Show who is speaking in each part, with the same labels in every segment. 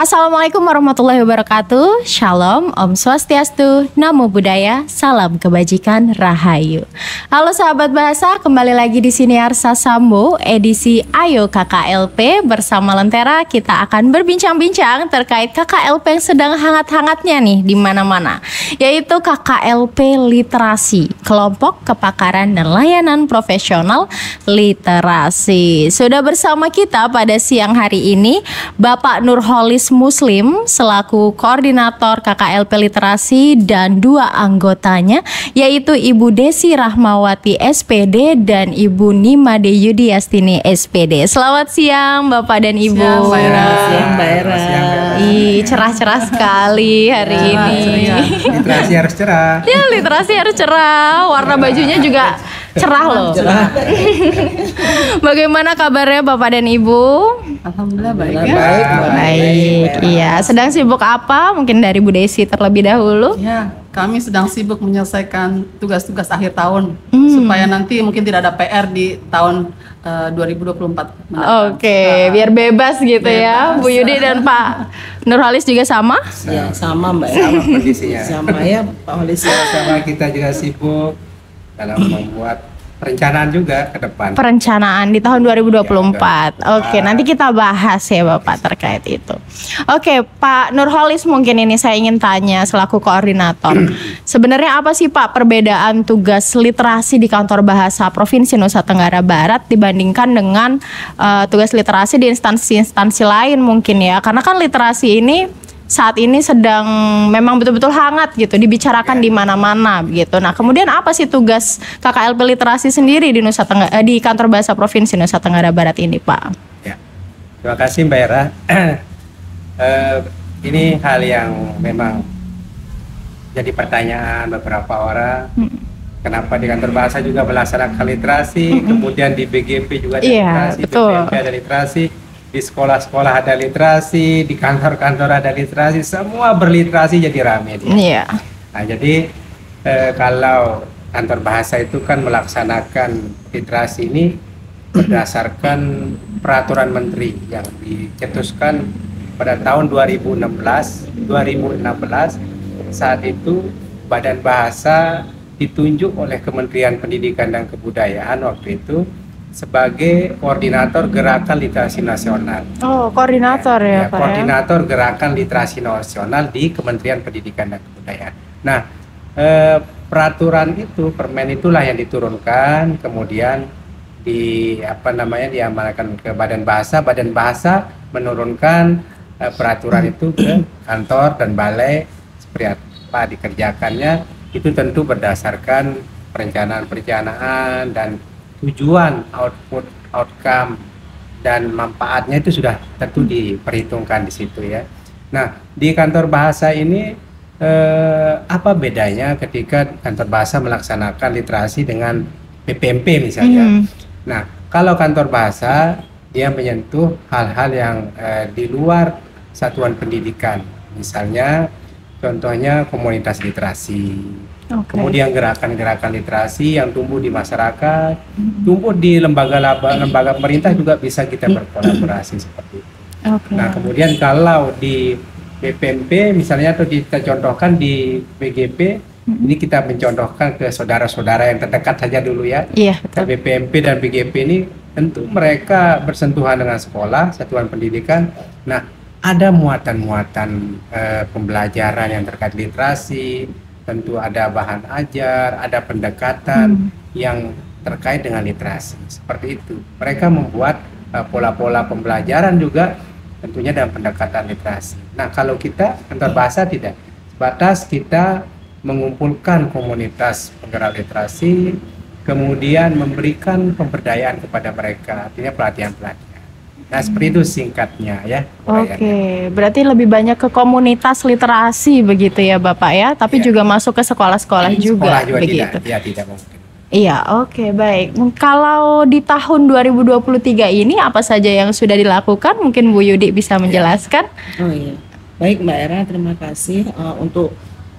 Speaker 1: Assalamualaikum warahmatullahi wabarakatuh. Shalom, Om Swastiastu, Namo Buddhaya, salam kebajikan, rahayu. Halo sahabat bahasa, kembali lagi di sini Arsa Sambo, edisi Ayo KKLP. Bersama Lentera kita akan berbincang-bincang terkait KKLP yang sedang hangat-hangatnya nih di mana-mana, yaitu KKLP Literasi, Kelompok Kepakaran dan Layanan Profesional Literasi. Sudah bersama kita pada siang hari ini Bapak Nurholis Muslim selaku koordinator KKLP Literasi dan dua anggotanya, yaitu Ibu Desi Rahmawati SPD dan Ibu Nimade Yudiastini SPD. Selamat siang Bapak dan Ibu.
Speaker 2: Siang Mbak Era.
Speaker 1: Cerah-cerah sekali hari ini.
Speaker 3: Literasi harus cerah.
Speaker 1: Ya, literasi harus cerah. Warna bajunya juga cerah loh. Bagaimana kabarnya Bapak dan Ibu?
Speaker 2: Alhamdulillah baik ya.
Speaker 1: Baik, iya. Sedang sibuk apa? Mungkin dari Bu Desi terlebih dahulu.
Speaker 2: Ya, kami sedang sibuk menyelesaikan tugas-tugas akhir tahun supaya nanti mungkin tidak ada PR di tahun 2024 mendatang.
Speaker 1: Oke, biar bebas gitu ya. Bu Yudi dan Pak Nurholis juga sama?
Speaker 4: Ya, sama Mbak.
Speaker 3: Sama kondisinya.
Speaker 4: Sama ya Pak Holis.
Speaker 3: Sama kita juga sibuk dalam membuat perencanaan juga ke depan.
Speaker 1: Perencanaan di tahun 2024. Oke, nanti kita bahas ya Bapak terkait itu. Oke, Pak Nurholis, mungkin ini saya ingin tanya selaku koordinator. Sebenarnya apa sih Pak perbedaan tugas literasi di Kantor Bahasa Provinsi Nusa Tenggara Barat dibandingkan dengan tugas literasi di instansi-instansi lain mungkin ya? Karena kan literasi ini saat ini sedang memang betul-betul hangat gitu, dibicarakan di mana-mana gitu. Nah, kemudian apa sih tugas KKLP Literasi sendiri di di Kantor Bahasa Provinsi Nusa Tenggara Barat ini, Pak?
Speaker 3: Ya. Terima kasih Mbak Era. Ini hal yang memang jadi pertanyaan beberapa orang. Kenapa di Kantor Bahasa juga melaksanakan literasi, kemudian di BGP juga ada literasi,
Speaker 1: betul.
Speaker 3: BPMP ada literasi, di sekolah-sekolah ada literasi, di kantor-kantor ada literasi, semua berliterasi jadi rame dia.
Speaker 1: Iya.
Speaker 3: Nah, jadi kalau Kantor Bahasa itu kan melaksanakan literasi ini berdasarkan peraturan menteri yang dicetuskan pada tahun 2016. Saat itu Badan Bahasa ditunjuk oleh Kementerian Pendidikan dan Kebudayaan waktu itu sebagai koordinator gerakan literasi nasional.
Speaker 1: Oh, koordinator ya Pak.
Speaker 3: Koordinator gerakan literasi nasional di Kementerian Pendidikan dan Kebudayaan. Nah, peraturan itu, permen itulah yang diturunkan, kemudian diamalkan ke Badan Bahasa. Badan Bahasa menurunkan peraturan itu ke kantor dan balai, seperti apa dikerjakannya. Itu tentu berdasarkan perencanaan dan tujuan, output, outcome, dan manfaatnya itu sudah tentu diperhitungkan di situ ya. Nah, di Kantor Bahasa ini apa bedanya ketika Kantor Bahasa melaksanakan literasi dengan BPMP misalnya? Nah, kalau Kantor Bahasa dia menyentuh hal-hal yang di luar satuan pendidikan, misalnya contohnya komunitas literasi. Kemudian gerakan-gerakan literasi yang tumbuh di masyarakat, tumbuh di lembaga pemerintah juga bisa kita berkolaborasi seperti itu. Nah, kemudian kalau di BPMP misalnya atau kita contohkan di BGP, ini kita mencontohkan ke saudara-saudara yang terdekat saja dulu ya.
Speaker 1: Iya, betul.
Speaker 3: BPMP dan BGP ini tentu mereka bersentuhan dengan sekolah, satuan pendidikan. Nah, ada muatan-muatan pembelajaran yang terkait literasi. Tentu ada bahan ajar, ada pendekatan yang terkait dengan literasi. Seperti itu. Mereka membuat pola-pola pembelajaran juga tentunya dalam pendekatan literasi. Nah, kalau kita Kantor Bahasa tidak. Sebatas kita mengumpulkan komunitas penggerak literasi, kemudian memberikan pemberdayaan kepada mereka, artinya pelatihan-pelatihan. Nah, seperti itu singkatnya ya.
Speaker 1: Oke, berarti lebih banyak ke komunitas literasi begitu ya Bapak ya, tapi juga masuk ke sekolah-sekolah juga, begitu.
Speaker 3: Tidak mungkin.
Speaker 1: Iya, oke, baik. Kalau di tahun 2023 ini apa saja yang sudah dilakukan? Mungkin Bu Yudi bisa menjelaskan.
Speaker 4: Oh iya. Baik Mbak Era, terima kasih untuk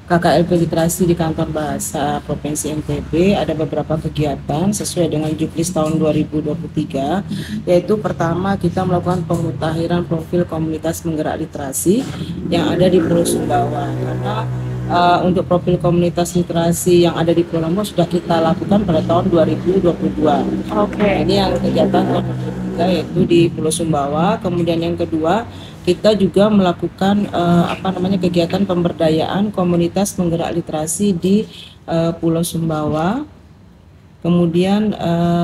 Speaker 4: KKLP Literasi di Kantor Bahasa Provinsi NTB ada beberapa kegiatan sesuai dengan Juknis tahun 2023, yaitu pertama kita melakukan pemutakhiran profil komunitas penggerak literasi yang ada di Pulau Sumbawa, karena untuk profil komunitas literasi yang ada di Pulau Lombok sudah kita lakukan pada tahun 2022. Ini yang kegiatan tahun 2023 yaitu di Pulau Sumbawa. Kemudian yang kedua, kita juga melakukan kegiatan pemberdayaan komunitas penggerak literasi di Pulau Sumbawa. Kemudian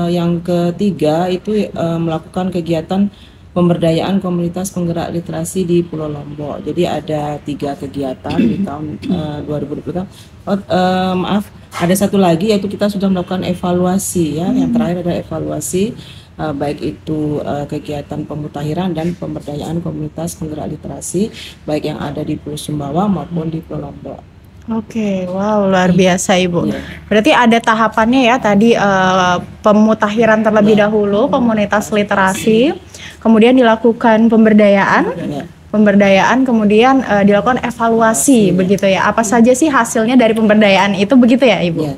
Speaker 4: yang ketiga itu melakukan kegiatan pemberdayaan komunitas penggerak literasi di Pulau Lombok. Jadi ada 3 kegiatan di tahun 2023. Ada satu lagi yaitu kita sudah melakukan evaluasi ya. Yang terakhir ada evaluasi baik itu kegiatan pemutakhiran dan pemberdayaan komunitas penggerak literasi baik yang ada di Pulau Sumbawa maupun di Pulau Lombok.
Speaker 1: Oke, wow, luar biasa Ibu. Berarti ada tahapannya ya, tadi pemutakhiran terlebih dahulu komunitas literasi, kemudian dilakukan pemberdayaan, kemudian dilakukan evaluasi, begitu ya. Apa saja sih hasilnya dari pemberdayaan itu, begitu ya Ibu?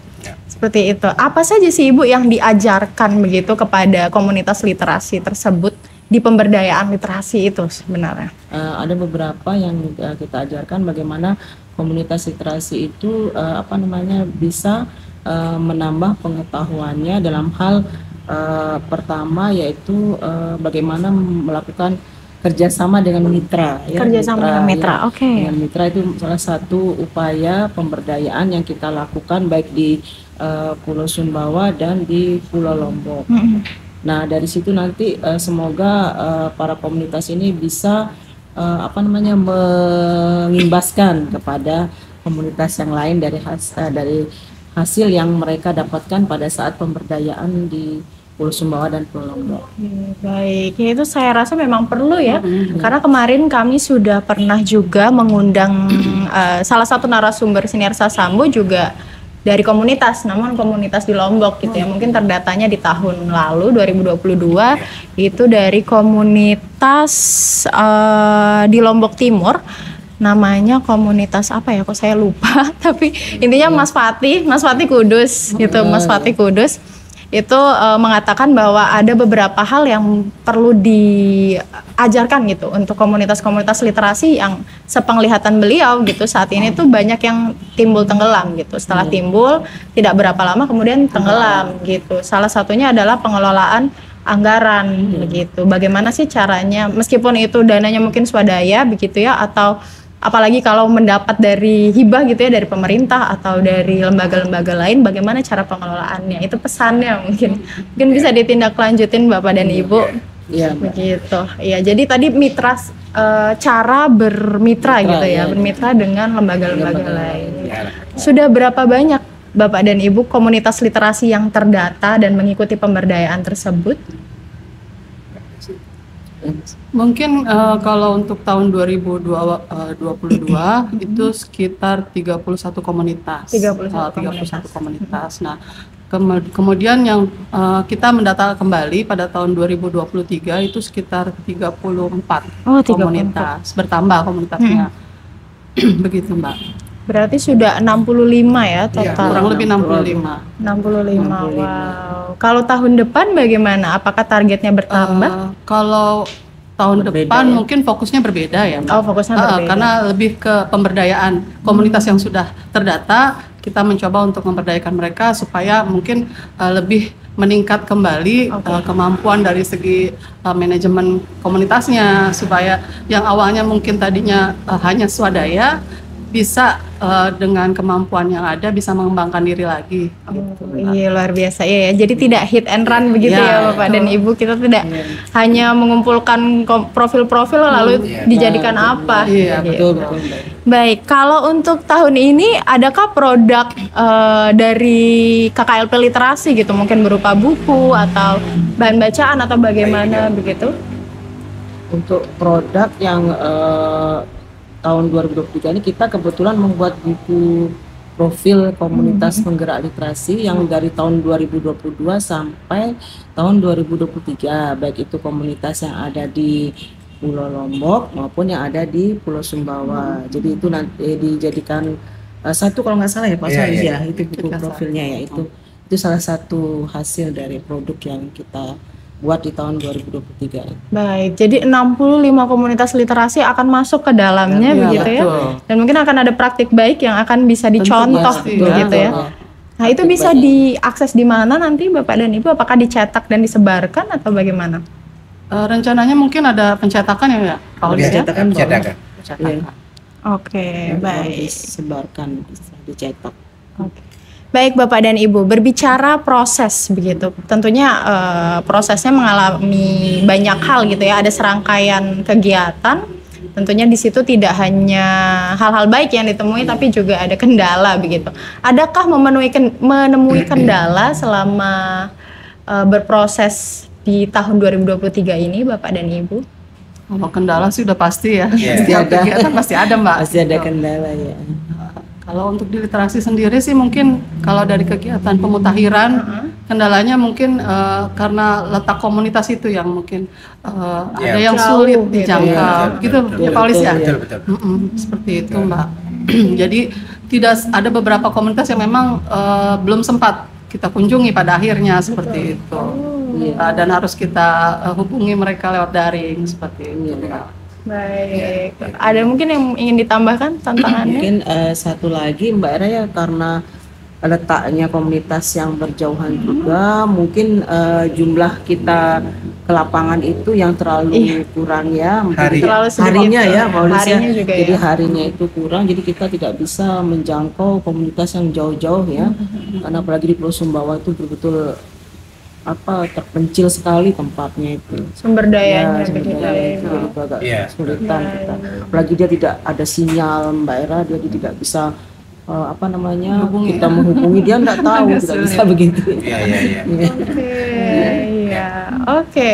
Speaker 1: Seperti itu. Apa saja sih Ibu yang diajarkan begitu kepada komunitas literasi tersebut di pemberdayaan literasi itu sebenarnya?
Speaker 4: Ada beberapa yang kita ajarkan bagaimana komunitas literasi itu bisa menambah pengetahuannya dalam hal pertama yaitu bagaimana melakukan kerjasama dengan mitra.
Speaker 1: Dengan mitra, oke.
Speaker 4: Dengan mitra itu salah satu upaya pemberdayaan yang kita lakukan baik di Pulau Sumbawa dan di Pulau Lombok. Nah dari situ nanti semoga para komunitas ini bisa mengimbaskan kepada komunitas yang lain dari hasil yang mereka dapatkan pada saat pemberdayaan di Pulau Sumbawa dan Pulau Lombok.
Speaker 1: Baik, ya itu saya rasa memang perlu ya, karena kemarin kami sudah pernah juga mengundang salah satu narasumber Siniar Sasambo juga dari komunitas, namun komunitas di Lombok gitu ya. Mungkin terdatanya di tahun lalu 2022 itu dari komunitas di Lombok Timur, namanya komunitas apa ya, kok saya lupa tapi intinya Mas Fatih Kudus gitu. Mas Fatih Kudus itu mengatakan bahwa ada beberapa hal yang perlu diajarkan gitu untuk komunitas-komunitas literasi yang sepenglihatan beliau gitu saat ini tuh banyak yang timbul tenggelam gitu. Setelah timbul tidak berapa lama kemudian tenggelam gitu. Salah satunya adalah pengelolaan anggaran begitu. Bagaimana sih caranya, meskipun itu dananya mungkin swadaya begitu ya, atau apalagi kalau mendapat dari hibah gitu ya, dari pemerintah atau dari lembaga-lembaga lain, bagaimana cara pengelolaannya? Itu pesannya mungkin bisa ditindaklanjutin Bapak dan Ibu.
Speaker 4: Iya,
Speaker 1: begitu. Iya, jadi tadi mitra, cara bermitra gitu ya, bermitra dengan lembaga-lembaga lain. Sudah berapa banyak Bapak dan Ibu komunitas literasi yang terdata dan mengikuti pemberdayaan tersebut?
Speaker 2: Mungkin kalau untuk tahun 2022 itu sekitar 31 komunitas. 31 komunitas. Nah, kemudian yang kita mendata kembali pada tahun 2023 itu sekitar 34 komunitas. Bertambah komunitasnya. Begitu, Mbak.
Speaker 1: Berarti sudah 65 ya total.
Speaker 2: Ya, kurang lebih 65.
Speaker 1: 65. Wow. Kalau tahun depan bagaimana? Apakah targetnya bertambah?
Speaker 2: Kalau tahun depan mungkin fokusnya berbeda ya, Mbak.
Speaker 1: Oh, fokusnya berbeda.
Speaker 2: Karena lebih ke pemberdayaan komunitas yang sudah terdata, kita mencoba untuk memberdayakan mereka supaya mungkin lebih meningkat kembali kemampuan dari segi manajemen komunitasnya, supaya yang awalnya mungkin tadinya hanya swadaya bisa dengan kemampuan yang ada bisa mengembangkan diri lagi.
Speaker 1: Iya, luar biasa ya. Jadi tidak hit and run begitu ya Bapak dan Ibu. Kita tidak hanya mengumpulkan profil-profil lalu dijadikan apa.
Speaker 4: Iya, betul.
Speaker 1: Baik, kalau untuk tahun ini adakah produk dari KKLP Literasi gitu, mungkin berupa buku atau bahan bacaan atau bagaimana begitu?
Speaker 4: Untuk produk yang tahun 2023 ini kita kebetulan membuat buku profil komunitas penggerak literasi yang dari tahun 2022 sampai tahun 2023, baik itu komunitas yang ada di Pulau Lombok maupun yang ada di Pulau Sumbawa. Jadi itu nanti dijadikan satu kalau nggak salah ya Pak
Speaker 3: Iya,
Speaker 4: Salis
Speaker 3: iya.
Speaker 4: ya, itu buku profilnya ya, itu salah satu hasil dari produk yang kita buat di tahun 2023.
Speaker 1: Baik, jadi 65 komunitas literasi akan masuk ke dalamnya
Speaker 4: Iya,
Speaker 1: begitu ya.
Speaker 2: betul.
Speaker 1: Dan mungkin akan ada praktik baik yang akan bisa dicontoh
Speaker 2: pasti,
Speaker 1: begitu ya.
Speaker 4: betul.
Speaker 1: Nah, itu bisa diakses di mana nanti Bapak dan Ibu? Apakah dicetak dan disebarkan atau bagaimana?
Speaker 2: Rencananya mungkin ada pencetakan ya, Pak Olis ya?
Speaker 4: Pencetakan,
Speaker 3: Pencetakan.
Speaker 2: Pencetakan.
Speaker 4: Iya.
Speaker 1: Oke,
Speaker 4: Baru
Speaker 1: baik.
Speaker 4: disebarkan, bisa dicetak.
Speaker 1: Oke. Baik Bapak dan Ibu, berbicara proses begitu. Tentunya prosesnya mengalami banyak hal gitu ya. Ada serangkaian kegiatan. Tentunya di situ tidak hanya hal-hal baik yang ditemui, tapi juga ada kendala begitu. Adakah menemui kendala selama berproses di tahun 2023 ini Bapak dan Ibu?
Speaker 2: Kalau kendala sih udah pasti ya.
Speaker 3: Iya.
Speaker 2: Setiap kegiatan pasti ada, Mbak.
Speaker 4: Pasti ada
Speaker 2: Gitu.
Speaker 4: kendala ya.
Speaker 2: Kalau untuk di literasi sendiri sih mungkin kalau dari kegiatan pemutakhiran kendalanya mungkin karena letak komunitas itu yang mungkin ada yang
Speaker 1: Jauh
Speaker 2: sulit
Speaker 1: gitu
Speaker 2: dijangkau
Speaker 3: ya.
Speaker 2: gitu
Speaker 3: Betul,
Speaker 2: ya Pak Olis ya.
Speaker 3: Betul, betul.
Speaker 2: Seperti itu Mbak. Jadi tidak ada beberapa komunitas yang memang belum sempat kita kunjungi pada akhirnya seperti itu. Dan harus kita hubungi mereka lewat daring seperti itu. Mbak.
Speaker 1: Baik. Ada mungkin yang ingin ditambahkan tantangannya?
Speaker 4: Mungkin satu lagi Mbak Era ya, karena letaknya komunitas yang berjauhan juga, mungkin jumlah kita ke lapangan itu yang terlalu kurang ya.
Speaker 3: Hari.
Speaker 1: Terlalu sedikit.
Speaker 4: Harinya ya, Pak Olis ya.
Speaker 1: Harinya juga
Speaker 4: Jadi
Speaker 1: ya.
Speaker 4: harinya itu kurang, jadi kita tidak bisa menjangkau komunitas yang jauh-jauh ya. Karena apalagi di Pulau Sumbawa itu betul-betul terpencil sekali tempatnya itu.
Speaker 1: Sumber dayanya
Speaker 4: Ya,
Speaker 1: begitu
Speaker 4: sebenarnya
Speaker 1: ya.
Speaker 4: itu agak
Speaker 3: Iya.
Speaker 4: kesulitan kita. Apalagi dia tidak ada sinyal Mbak Era, dia tidak bisa kita menghubungi dia nggak tahu, tidak bisa begitu.
Speaker 3: Iya, iya, iya.
Speaker 1: Iya, oke.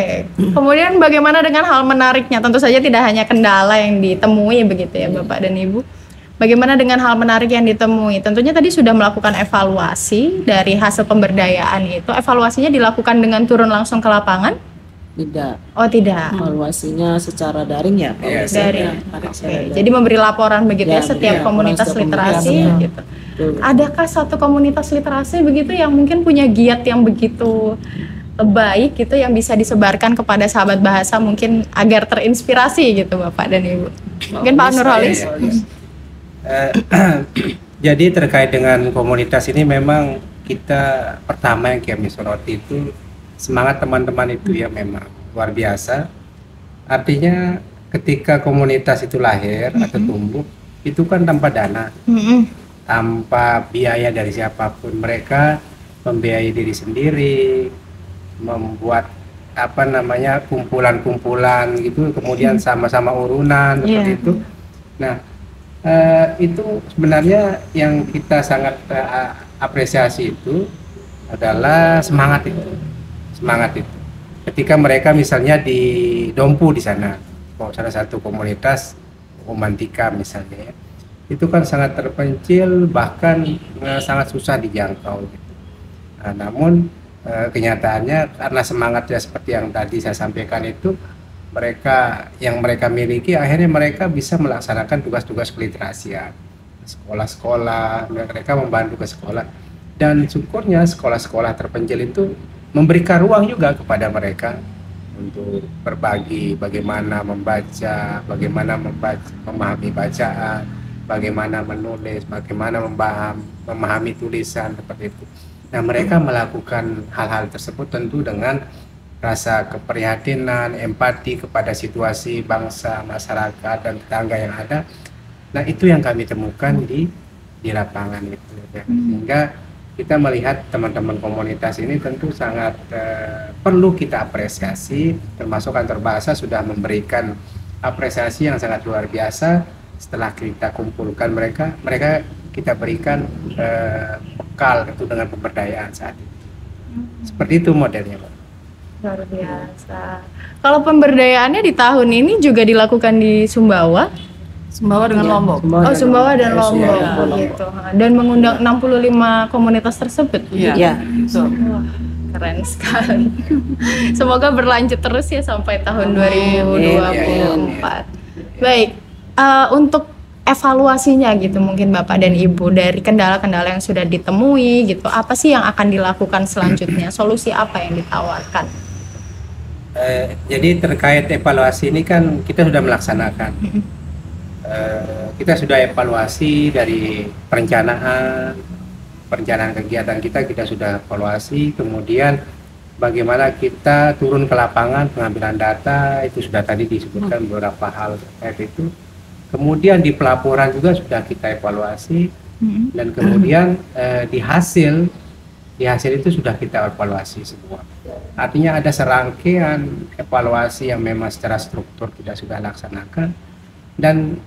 Speaker 1: Kemudian bagaimana dengan hal menariknya? Tentu saja tidak hanya kendala yang ditemui begitu ya Bapak dan Ibu. Bagaimana dengan hal menarik yang ditemui? Tentunya tadi sudah melakukan evaluasi dari hasil pemberdayaan itu. Evaluasinya dilakukan dengan turun langsung ke lapangan?
Speaker 4: Tidak,
Speaker 1: Oh tidak,
Speaker 4: evaluasinya secara daring ya Pak
Speaker 3: Iya,
Speaker 4: Olis.
Speaker 1: dari.
Speaker 4: Ya,
Speaker 1: Oke,
Speaker 4: secara daring.
Speaker 1: jadi memberi laporan begitu ya,
Speaker 4: Ya,
Speaker 1: setiap
Speaker 4: iya,
Speaker 1: komunitas
Speaker 4: setiap
Speaker 1: literasi
Speaker 4: komunitas,
Speaker 1: gitu.
Speaker 4: Betul.
Speaker 1: Adakah satu komunitas literasi begitu yang mungkin punya giat yang begitu baik gitu yang bisa disebarkan kepada sahabat bahasa mungkin agar terinspirasi gitu Bapak dan Ibu? Mungkin Pak Nurholis.
Speaker 3: Iya, iya. Jadi terkait dengan komunitas ini memang kita pertama yang kami soroti itu semangat teman-teman itu ya memang luar biasa. Artinya ketika komunitas itu lahir atau tumbuh itu kan tanpa dana, tanpa biaya dari siapapun. Mereka membiayai diri sendiri, membuat kumpulan-kumpulan gitu, kemudian sama-sama urunan seperti itu. Nah, itu sebenarnya yang kita sangat apresiasi itu adalah semangat itu. Ketika mereka misalnya di Dompu di sana, salah satu komunitas Romantika misalnya, itu kan sangat terpencil, bahkan sangat susah dijangkau. Gitu. Nah, namun kenyataannya karena semangatnya seperti yang tadi saya sampaikan itu, mereka miliki, akhirnya mereka bisa melaksanakan tugas-tugas keliterasian, sekolah-sekolah, mereka membantu ke sekolah, dan syukurnya sekolah-sekolah terpencil itu memberikan ruang juga kepada mereka untuk berbagi bagaimana membaca, bagaimana memahami bacaan, bagaimana menulis, bagaimana memahami tulisan seperti itu. Nah, mereka melakukan hal-hal tersebut tentu dengan rasa keprihatinan, empati kepada situasi bangsa, masyarakat, dan tetangga yang ada. Nah, itu yang kami temukan di lapangan itu. Ya. Sehingga kita melihat teman-teman komunitas ini tentu sangat perlu kita apresiasi, termasuk kantor bahasa sudah memberikan apresiasi yang sangat luar biasa. Setelah kita kumpulkan mereka kita berikan bekal itu dengan pemberdayaan saat itu. Seperti itu modelnya, Pak.
Speaker 1: Luar biasa. Kalau pemberdayaannya di tahun ini juga dilakukan di Sumbawa?
Speaker 2: Sumbawa dengan Lombok.
Speaker 1: Sumbawa dan Lombok
Speaker 4: Lombok.
Speaker 1: gitu. Dan mengundang 65 komunitas tersebut.
Speaker 2: Iya.
Speaker 4: Ya.
Speaker 2: Betul.
Speaker 1: Wah, keren sekali. Semoga berlanjut terus ya sampai tahun 2024. Baik, untuk evaluasinya gitu mungkin Bapak dan Ibu dari kendala-kendala yang sudah ditemui gitu, apa sih yang akan dilakukan selanjutnya, solusi apa yang ditawarkan?
Speaker 3: Jadi terkait evaluasi ini kan kita sudah melaksanakan. Kita sudah evaluasi dari perencanaan kegiatan kita sudah evaluasi, kemudian bagaimana kita turun ke lapangan pengambilan data itu sudah tadi disebutkan beberapa hal terkait itu. Kemudian di pelaporan juga sudah kita evaluasi dan kemudian di hasil itu sudah kita evaluasi semua. Artinya ada serangkaian evaluasi yang memang secara struktur kita sudah laksanakan dan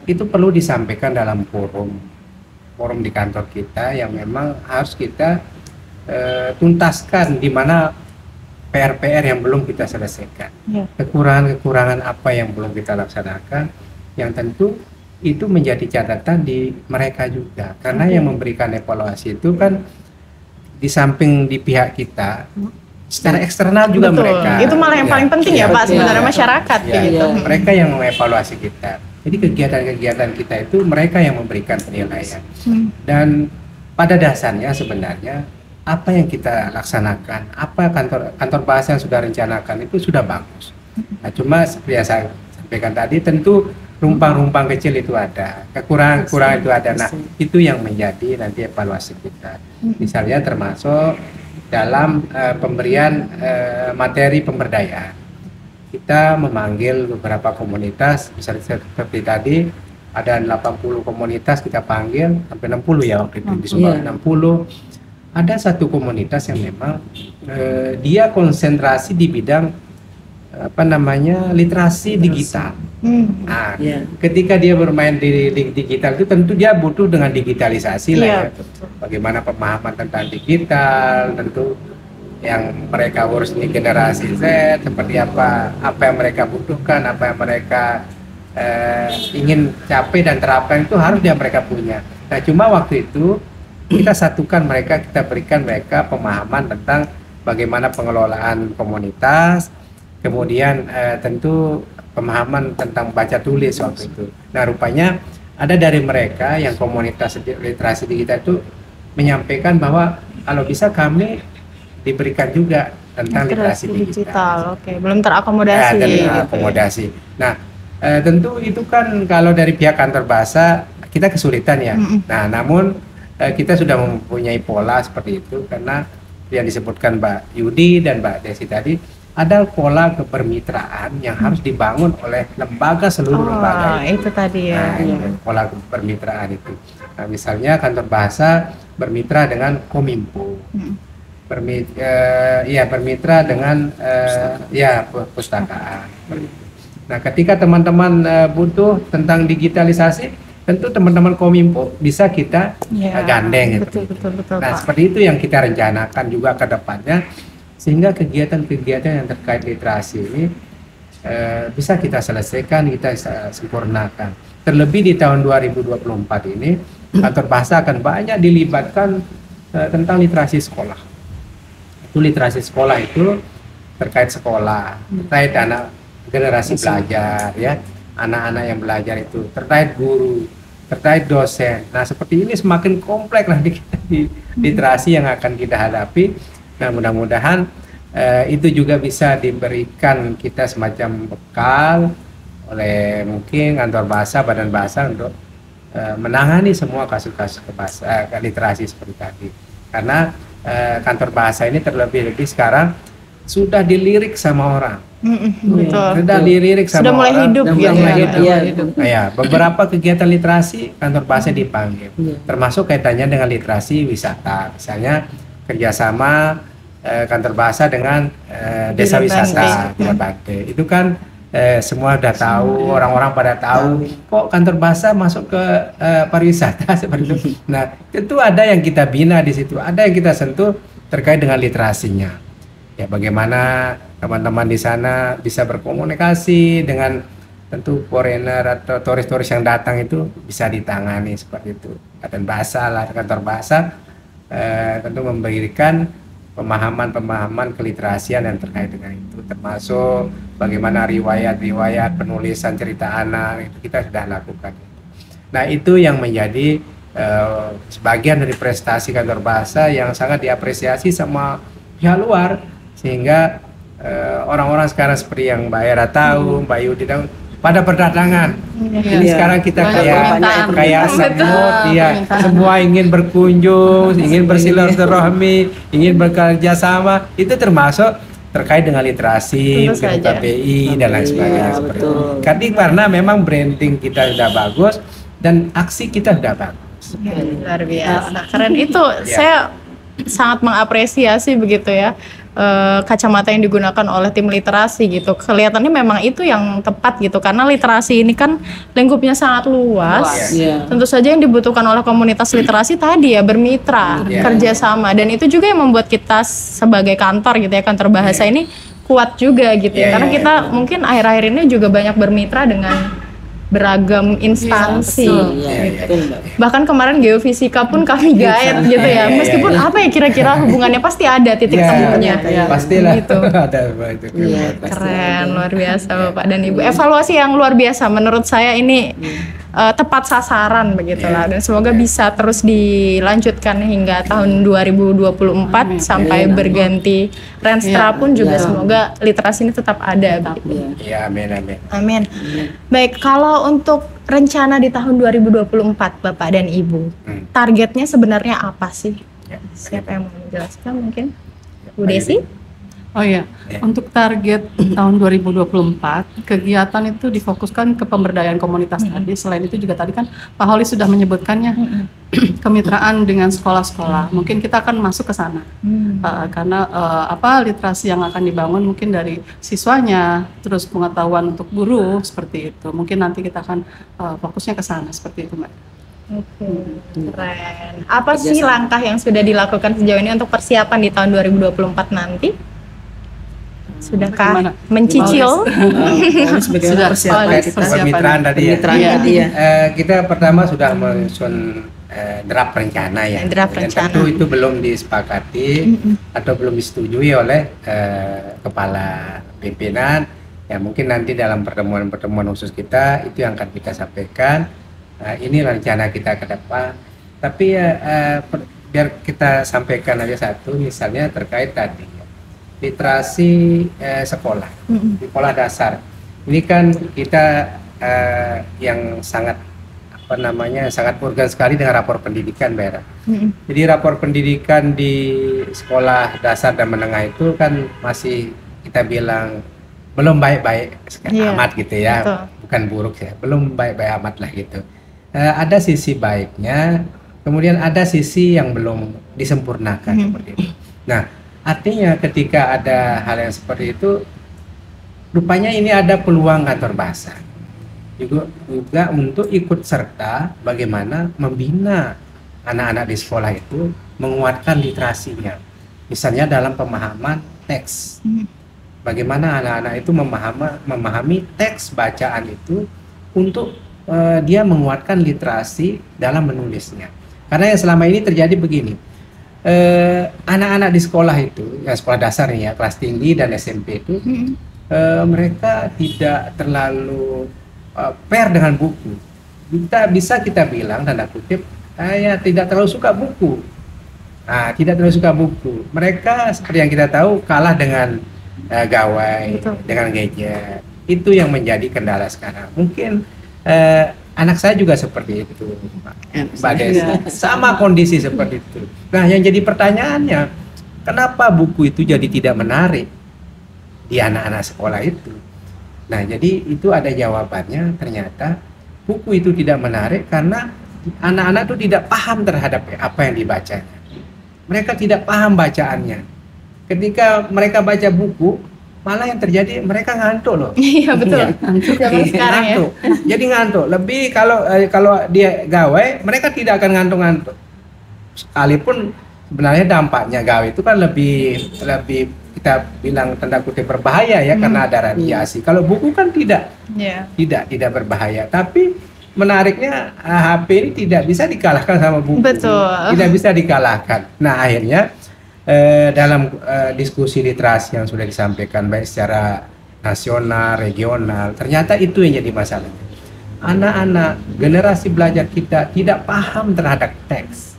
Speaker 3: itu perlu disampaikan dalam forum di kantor kita yang memang harus kita tuntaskan di mana PR-PR yang belum kita selesaikan, kekurangan-kekurangan apa yang belum kita laksanakan, yang tentu itu menjadi catatan di mereka juga, karena yang memberikan evaluasi itu kan di samping di pihak kita, secara eksternal juga mereka.
Speaker 1: Itu malah yang paling penting ya Pak, sebenarnya masyarakat gitu.
Speaker 3: Mereka yang mengevaluasi kita. Jadi kegiatan-kegiatan kita itu mereka yang memberikan penilaian. Dan pada dasarnya sebenarnya apa yang kita laksanakan, apa kantor bahasa yang sudah rencanakan itu sudah bagus. Nah, cuma seperti yang saya sampaikan tadi, tentu rumpang-rumpang kecil itu ada, kekurangan-kekurangan itu ada. Nah, itu yang menjadi nanti evaluasi kita. Misalnya termasuk dalam pemberian materi pemberdayaan. Kita memanggil beberapa komunitas, misalnya seperti tadi ada 80 komunitas kita panggil, sampai 60 ya waktu itu di Subang, 60. Ada satu komunitas yang memang dia konsentrasi di bidang literasi digital. Nah, ketika dia bermain di digital itu tentu dia butuh dengan digitalisasi lah ya. Bagaimana pemahaman tentang digital, tentu yang mereka urus ini generasi Z, seperti apa yang mereka butuhkan, apa yang mereka ingin capai dan terapkan itu harus mereka punya. Nah, cuma waktu itu kita satukan mereka, kita berikan mereka pemahaman tentang bagaimana pengelolaan komunitas, kemudian tentu pemahaman tentang baca tulis waktu itu. Nah, rupanya ada dari mereka yang komunitas literasi digital itu menyampaikan bahwa kalau bisa kami diberikan juga tentang literasi digital.
Speaker 1: Oke, belum terakomodasi.
Speaker 3: Terakomodasi. Nah, tentu itu kan kalau dari pihak kantor bahasa kita kesulitan ya. Nah, namun kita sudah mempunyai pola seperti itu karena yang disebutkan Mbak Yudi dan Mbak Desi tadi, ada pola kepermitraan yang harus dibangun oleh seluruh lembaga
Speaker 1: itu tadi ya.
Speaker 3: Pola kepermitraan itu. Nah, misalnya kantor bahasa bermitra dengan Kominfo. Bermitra dengan perpustakaan. Nah, ketika teman-teman butuh tentang digitalisasi, tentu teman-teman Kominfo bisa kita gandeng.
Speaker 1: Betul,
Speaker 3: nah,
Speaker 1: Pak.
Speaker 3: seperti itu yang kita rencanakan juga ke depannya, sehingga kegiatan-kegiatan yang terkait literasi ini bisa kita selesaikan, kita sempurnakan. Terlebih di tahun 2024 ini, kantor bahasa akan banyak dilibatkan tentang literasi sekolah. Literasi sekolah itu terkait sekolah, terkait anak generasi belajar ya, anak-anak yang belajar itu, terkait guru, terkait dosen. Nah, seperti ini semakin kompleks lah di literasi yang akan kita hadapi. Nah, mudah-mudahan itu juga bisa diberikan kita semacam bekal oleh mungkin kantor bahasa, badan bahasa untuk menangani semua kasus-kasus literasi seperti tadi. Karena kantor bahasa ini terlebih-lebih sekarang sudah dilirik sama orang. Sudah dilirik sama orang.
Speaker 1: Sudah mulai hidup
Speaker 3: ya. Beberapa kegiatan literasi kantor bahasa dipanggil. Termasuk kaitannya dengan literasi wisata. Misalnya kerjasama kantor bahasa dengan desa wisata di Bante. Itu kan semua udah tahu, orang-orang pada tahu kok kantor bahasa masuk ke pariwisata seperti itu. Nah, itu ada yang kita bina di situ, ada yang kita sentuh terkait dengan literasinya. Ya, bagaimana teman-teman di sana bisa berkomunikasi dengan tentu foreigner atau turis-turis yang datang itu bisa ditangani seperti itu. Dan bahasa lah, kantor bahasa tentu memberikan pemahaman keliterasian yang terkait dengan itu, termasuk bagaimana riwayat penulisan cerita anak itu kita sudah lakukan. Nah, itu yang menjadi sebagian dari prestasi kantor bahasa yang sangat diapresiasi sama pihak luar, sehingga orang-orang sekarang seperti yang Mbak Era tahu, Mbak Yudi tahu, pada berdatangan. Ini sekarang kita kayak semut, semua ingin berkunjung, ingin bersilaturahmi, ingin bekerja sama. Itu termasuk terkait dengan literasi, KPI dan lain sebagainya. Karena memang branding kita sudah bagus dan aksi kita sudah bagus.
Speaker 1: Luar biasa, keren itu. Saya sangat mengapresiasi begitu ya, kacamata yang digunakan oleh tim literasi gitu. Kelihatannya memang itu yang tepat gitu, karena literasi ini kan lingkupnya sangat luas. Tentu saja yang dibutuhkan oleh komunitas literasi tadi ya bermitra, kerjasama, dan itu juga yang membuat kita sebagai kantor gitu ya, kantor bahasa ini kuat juga gitu ya, karena kita mungkin akhir-akhir ini juga banyak bermitra dengan beragam instansi, bahkan kemarin geofisika pun kami gaet gitu ya, meskipun apa ya kira-kira hubungannya pasti ada titik temunya,
Speaker 3: pastilah
Speaker 1: gitu.
Speaker 3: Ada itu.
Speaker 1: Keren, luar biasa Bapak dan Ibu. Evaluasi yang luar biasa menurut saya ini tepat sasaran begitulah, dan semoga bisa terus dilanjutkan hingga tahun 2024 sampai berganti Renstra pun juga semoga literasi ini tetap ada begitu.
Speaker 3: Ya, amin.
Speaker 1: Amin. Baik, kalau untuk rencana di tahun 2024 Bapak dan Ibu, targetnya sebenarnya apa sih? Siapa yang mau menjelaskan mungkin? Bu Desi?
Speaker 2: Oh iya, untuk target tahun 2024, kegiatan itu difokuskan ke pemberdayaan komunitas tadi. Selain itu juga tadi kan Pak Holi sudah menyebutkannya, kemitraan dengan sekolah-sekolah. Mungkin kita akan masuk ke sana, karena literasi yang akan dibangun mungkin dari siswanya, terus pengetahuan untuk guru seperti itu. Mungkin nanti kita akan fokusnya ke sana seperti itu, Mbak.
Speaker 1: Oke, keren. Apa sih langkah yang sudah dilakukan sejauh ini untuk persiapan di tahun 2024 nanti? Sudahkah mencicil?
Speaker 2: Sudah
Speaker 3: persiapan tadi ya. Kita pertama sudah menyusun draft rencana ya. Tentu itu belum disepakati atau belum disetujui oleh kepala pimpinan. Ya mungkin nanti dalam pertemuan khusus kita itu yang akan kita sampaikan. Ini rencana kita ke depan. Tapi biar kita sampaikan aja satu, misalnya terkait tadi literasi sekolah, sekolah dasar. Ini kan kita yang sangat sangat urgen sekali dengan rapor pendidikan, Mbak. Jadi rapor pendidikan di sekolah dasar dan menengah itu kan masih kita bilang belum baik-baik amat gitu ya, bukan buruk ya, belum baik-baik amat lah gitu. Ada sisi baiknya, kemudian ada sisi yang belum disempurnakan seperti itu. Nah, artinya ketika ada hal yang seperti itu, rupanya ini ada peluang kantor bahasa juga untuk ikut serta bagaimana membina anak-anak di sekolah itu, menguatkan literasinya. Misalnya dalam pemahaman teks, bagaimana anak-anak itu memahami teks bacaan itu untuk dia menguatkan literasi dalam menulisnya. Karena yang selama ini terjadi begini. Anak-anak di sekolah itu, ya sekolah dasar ya, kelas tinggi dan SMP itu, mereka tidak terlalu fair dengan buku. Kita bilang tanda kutip, ya tidak terlalu suka buku. Nah, tidak terlalu suka buku. Mereka seperti yang kita tahu kalah dengan gawai, dengan gadget. Itu yang menjadi kendala sekarang. Mungkin anak saya juga seperti itu, Mbak Desi. Sama kondisi seperti itu. Nah, yang jadi pertanyaannya, kenapa buku itu jadi tidak menarik di anak-anak sekolah itu? Nah, jadi itu ada jawabannya. Ternyata buku itu tidak menarik karena anak-anak itu tidak paham terhadap apa yang dibacanya. Mereka tidak paham bacaannya. Ketika mereka baca buku, malah yang terjadi mereka ngantuk loh.
Speaker 1: Iya betul.
Speaker 3: Ngantuk. Jadi ngantuk. Lebih kalau dia gawai, mereka tidak akan ngantuk-ngantuk. Sekalipun sebenarnya dampaknya gawai itu kan lebih kita bilang tanda kutip berbahaya ya, karena ada radiasi. Kalau buku kan tidak berbahaya. Tapi menariknya HP ini tidak bisa dikalahkan sama buku.
Speaker 1: Betul.
Speaker 3: Tidak bisa dikalahkan. Nah akhirnya dalam diskusi literasi yang sudah disampaikan baik secara nasional, regional, ternyata itu yang jadi masalah. anak-anak generasi belajar kita tidak paham terhadap teks.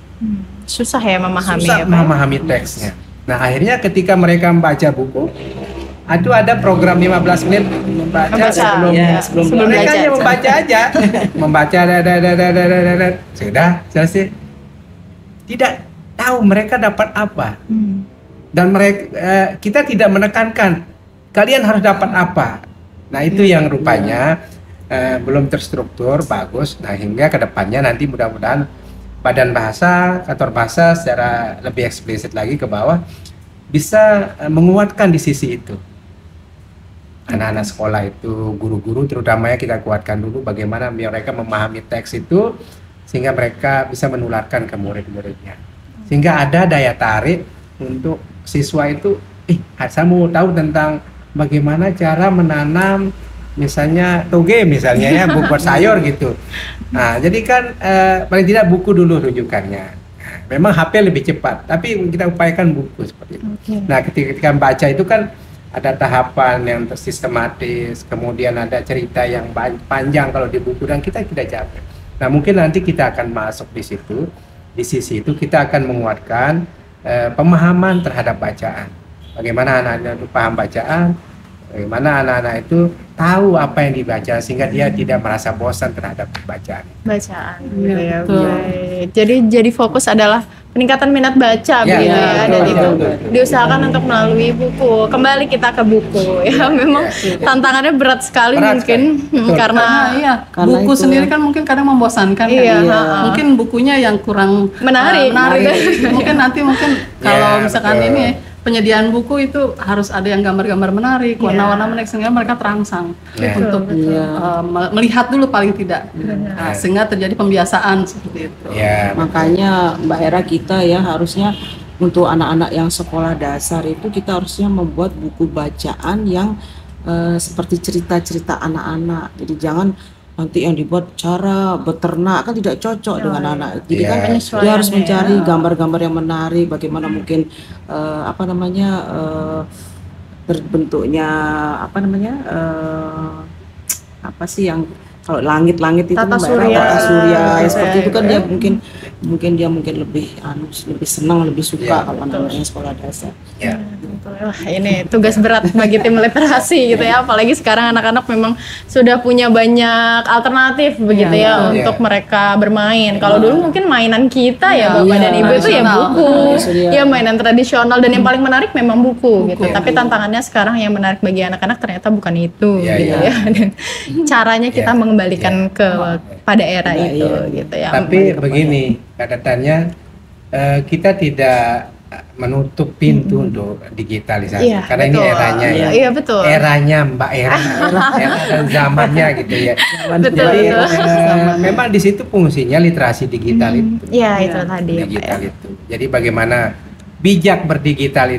Speaker 1: Susah ya memahami
Speaker 3: Susah
Speaker 1: ya, Pak?
Speaker 3: memahami teksnya. Nah, akhirnya ketika mereka membaca buku, ada program 15 menit membaca sebelum mereka
Speaker 1: belajar.
Speaker 3: hanya membaca aja. Membaca sudah selesai. Tidak tahu mereka dapat apa. Dan mereka kita tidak menekankan kalian harus dapat apa. Nah, itu yang rupanya belum terstruktur bagus. Nah, hingga kedepannya nanti mudah-mudahan Badan Bahasa, Kantor Bahasa secara lebih eksplisit lagi ke bawah bisa menguatkan di sisi itu. Anak-anak sekolah itu, guru-guru terutamanya kita kuatkan dulu bagaimana mereka memahami teks itu sehingga mereka bisa menularkan ke murid-muridnya. Sehingga ada daya tarik untuk siswa itu, saya mau tahu tentang bagaimana cara menanam misalnya toge misalnya ya, buat sayur gitu. Nah, jadi kan paling tidak buku dulu rujukannya. Memang HP lebih cepat, tapi kita upayakan buku seperti itu. Nah, ketika baca itu kan ada tahapan yang sistematis, kemudian ada cerita yang panjang kalau di buku dan kita tidak capek. Nah, mungkin nanti kita akan masuk di situ, di sisi itu kita akan menguatkan pemahaman terhadap bacaan. Bagaimana anak-anak itu paham bacaan, bagaimana anak-anak itu tahu apa yang dibaca sehingga dia tidak merasa bosan terhadap bacaan.
Speaker 1: Bacaan gitu ya. Jadi fokus adalah peningkatan minat baca begitu ya, dan itu diusahakan untuk melalui buku. Kembali kita ke buku ya, memang tantangannya berat sekali mungkin karena
Speaker 2: buku sendiri kan mungkin kadang membosankan kan. Mungkin bukunya yang kurang
Speaker 1: menarik.
Speaker 2: Mungkin nanti kalau misalkan ini penyediaan buku itu harus ada yang gambar-gambar menarik, warna-warna menarik sehingga mereka terangsang untuk melihat dulu paling tidak. Nah, sehingga terjadi pembiasaan seperti itu.
Speaker 4: Makanya Mbak Hera, kita ya harusnya untuk anak-anak yang sekolah dasar itu kita harusnya membuat buku bacaan yang seperti cerita-cerita anak-anak. Jadi jangan nanti yang dibuat cara beternak kan tidak cocok dengan anak. Jadi kan dia harus mencari gambar-gambar yang menarik, bagaimana mungkin terbentuknya apa sih yang kalau langit-langit itu
Speaker 1: tata
Speaker 4: surya ya, seperti itu kan dia mungkin dia lebih senang, lebih suka namanya sekolah dasar.
Speaker 1: Wah, ini tugas berat bagi tim literasi gitu ya, apalagi sekarang anak-anak memang sudah punya banyak alternatif begitu untuk mereka bermain. Kalau dulu mungkin mainan kita ya Bapak dan Ibu itu ya buku, ya mainan tradisional, dan yang paling menarik memang buku gitu. Tapi tantangannya sekarang yang menarik bagi anak-anak ternyata bukan itu gitu ya. Dan caranya kita mengembalikan pada era itu gitu ya.
Speaker 3: Tapi begini, catatannya kita tidak menutup pintu untuk digitalisasi karena ini eranya eranya Mbak Era dan zamannya gitu ya. Jadi memang di situ fungsinya literasi digital itu.
Speaker 1: Itu tadi
Speaker 3: digital itu. Jadi bagaimana bijak berdigital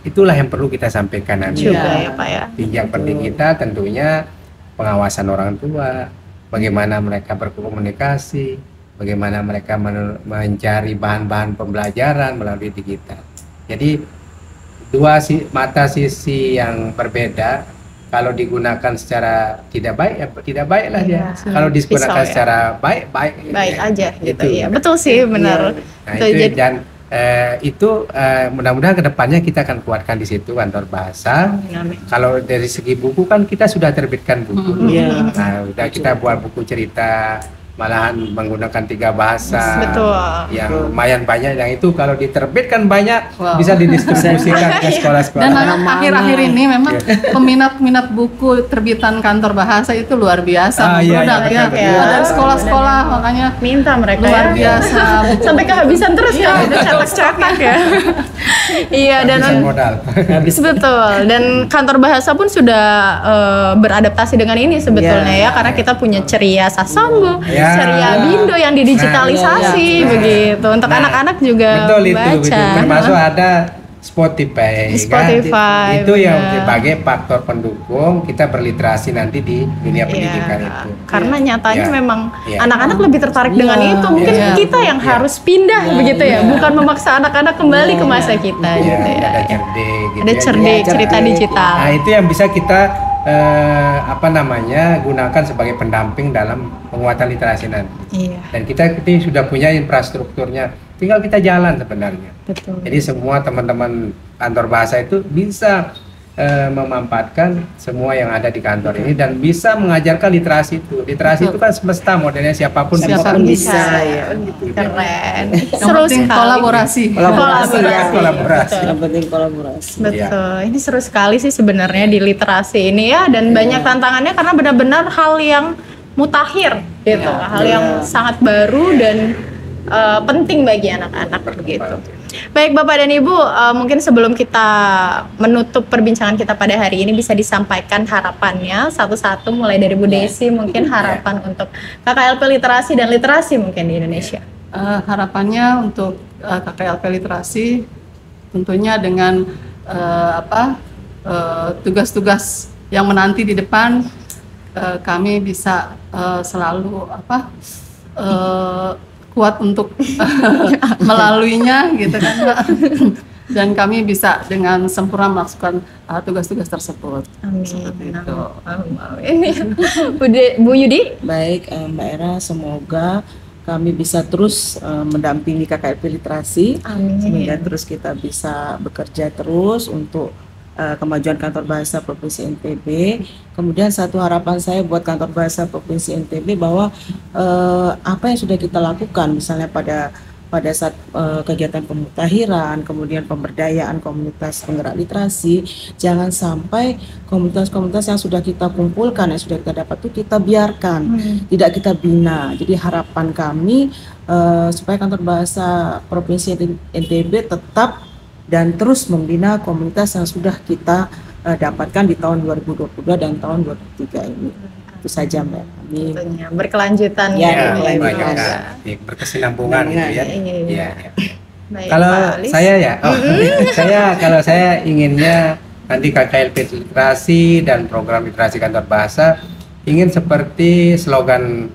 Speaker 3: itulah yang perlu kita sampaikan nanti.
Speaker 1: Ya, Pak ya.
Speaker 3: Bijak berdigital tentunya pengawasan orang tua, bagaimana mereka berkomunikasi, bagaimana mereka mencari bahan-bahan pembelajaran melalui digital. Jadi dua mata sisi yang berbeda, kalau digunakan secara tidak baik ya tidak baiklah dia. Kalau digunakan secara baik
Speaker 1: aja gitu ya. Betul sih, benar.
Speaker 3: Nah, itu mudah-mudahan kedepannya kita akan kuatkan di situ Kantor Bahasa. Kalau dari segi buku kan kita sudah terbitkan buku. Nah, udah kita buat buku cerita, malahan menggunakan 3 bahasa yang lumayan banyak, yang itu kalau diterbitkan banyak bisa didistribusikan ke sekolah-sekolah.
Speaker 2: Dan akhir-akhir ini memang peminat buku terbitan Kantor Bahasa itu luar biasa. Dari sekolah-sekolah makanya
Speaker 1: minta mereka
Speaker 2: luar biasa
Speaker 1: sampai kehabisan terus ya, cetak-cetak ya. Dan
Speaker 3: modal.
Speaker 1: Betul, dan Kantor Bahasa pun sudah beradaptasi dengan ini sebetulnya ya, karena kita punya Ceria Sasambo, Ceria Bindo yang didigitalisasi begitu untuk anak-anak juga baca.
Speaker 3: Termasuk ada Spotify. Itu yang sebagai faktor pendukung kita berliterasi nanti di dunia pendidikan itu.
Speaker 1: Karena nyatanya memang anak-anak lebih tertarik dengan itu. Mungkin kita yang harus pindah begitu ya, bukan memaksa anak-anak kembali ke masa kita gitu ya.
Speaker 3: Ada cerdik,
Speaker 1: ada cerdik, cerita digital.
Speaker 3: Nah, itu yang bisa kita gunakan sebagai pendamping dalam penguatan literasi nanti.
Speaker 1: Iya,
Speaker 3: Dan kita ini sudah punya infrastrukturnya, tinggal kita jalan sebenarnya.
Speaker 1: betul.
Speaker 3: Jadi semua teman-teman kantor bahasa itu bisa memanfaatkan semua yang ada di kantor ini dan bisa mengajarkan literasi itu. Literasi itu kan semesta, modelnya siapapun
Speaker 2: Bisa.
Speaker 4: ya.
Speaker 1: Keren.
Speaker 2: Yang
Speaker 1: Seru
Speaker 2: penting
Speaker 1: sekali.
Speaker 2: kolaborasi.
Speaker 4: Kolaborasi ya.
Speaker 3: Kolaborasi.
Speaker 4: Yang penting kolaborasi.
Speaker 1: Betul. Ini seru sekali sih sebenarnya di literasi ini ya, dan banyak tantangannya karena benar-benar hal yang mutakhir gitu, hal yang sangat baru dan penting bagi anak-anak begitu. Baik Bapak dan Ibu, mungkin sebelum kita menutup perbincangan kita pada hari ini bisa disampaikan harapannya satu-satu, mulai dari Bu Desi, mungkin harapan untuk KKLP literasi dan literasi mungkin di Indonesia.
Speaker 2: Harapannya untuk KKLP literasi tentunya dengan tugas-tugas yang menanti di depan, kami bisa selalu kuat untuk melaluinya gitu kan Mbak. Dan kami bisa dengan sempurna melakukan tugas-tugas tersebut.
Speaker 1: Amin.
Speaker 2: Seperti itu.
Speaker 1: Bu Yudi?
Speaker 4: Baik, Mbak Era, semoga kami bisa terus mendampingi KKLP literasi,
Speaker 1: Amin.
Speaker 4: sehingga terus kita bisa bekerja terus untuk kemajuan kantor bahasa Provinsi NTB. Kemudian satu harapan saya buat kantor bahasa Provinsi NTB bahwa apa yang sudah kita lakukan, misalnya pada saat kegiatan pemutahiran, kemudian pemberdayaan komunitas penggerak literasi, jangan sampai komunitas-komunitas yang sudah kita kumpulkan, yang sudah kita dapat itu kita biarkan, tidak kita bina. Jadi harapan kami supaya kantor bahasa Provinsi NTB tetap dan terus membina komunitas yang sudah kita dapatkan di tahun 2022 dan tahun 2023 ini. Itu saja Mbak. Amin.
Speaker 1: Tentunya berkelanjutan
Speaker 4: Ya,
Speaker 3: berkesinambungan gitu ya.
Speaker 1: Iya. Baik,
Speaker 3: Kalau
Speaker 1: Pak Alis.
Speaker 3: saya ya, kalau saya inginnya nanti KKLP literasi dan program literasi kantor bahasa ingin seperti slogan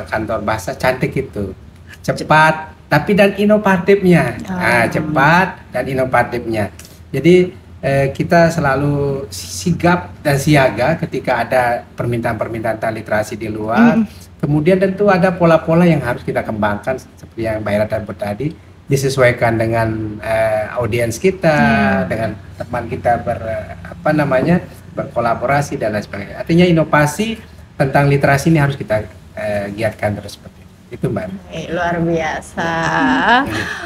Speaker 3: kantor bahasa cantik itu, cepat tapi dan inovatifnya. Cepat dan inovatifnya. Jadi kita selalu sigap dan siaga ketika ada permintaan-permintaan tentang literasi di luar. Kemudian tentu ada pola-pola yang harus kita kembangkan seperti yang Mbak Era tadi, disesuaikan dengan audiens kita, dengan teman kita berkolaborasi dan lain sebagainya. Artinya inovasi tentang literasi ini harus kita giatkan terus seperti itu Mbak.
Speaker 1: Luar biasa.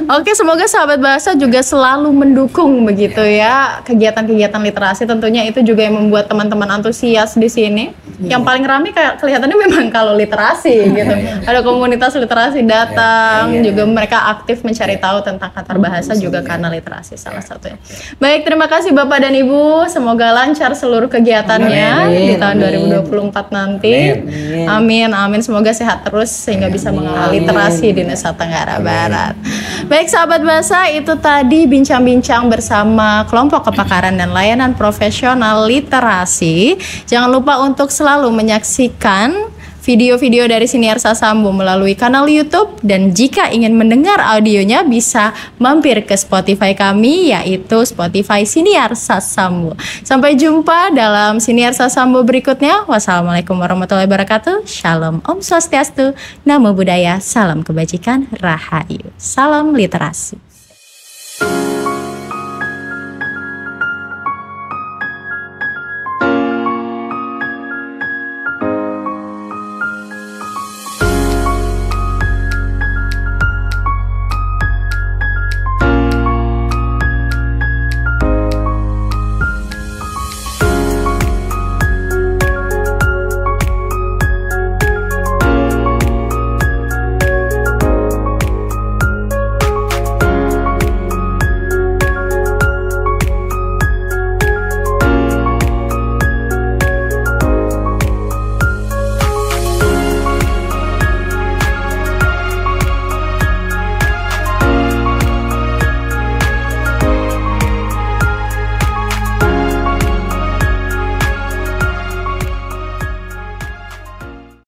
Speaker 1: Oke, semoga sahabat bahasa juga selalu mendukung begitu ya kegiatan-kegiatan literasi. Tentunya itu juga yang membuat teman-teman antusias di sini. Yang paling ramai kayak kelihatannya memang kalau literasi gitu. Ada komunitas literasi datang, juga mereka aktif mencari tahu tentang kantor bahasa juga karena literasi salah satunya. Baik, terima kasih Bapak dan Ibu. Semoga lancar seluruh kegiatannya di tahun 2024 nanti. Amin. Semoga sehat terus sehingga bisa mengawal literasi di Nusa Tenggara Barat. Baik sahabat bahasa, itu tadi bincang-bincang bersama kelompok kepakaran dan layanan profesional literasi. Jangan lupa untuk selalu menyaksikan video-video dari Siniar Sasambo melalui kanal YouTube, dan jika ingin mendengar audionya bisa mampir ke Spotify kami, yaitu Spotify Siniar Sasambo. Sampai jumpa dalam Siniar Sasambo berikutnya. Wassalamualaikum warahmatullahi wabarakatuh. Shalom, Om Swastiastu, Namo Buddhaya, salam kebajikan, Rahayu, salam literasi.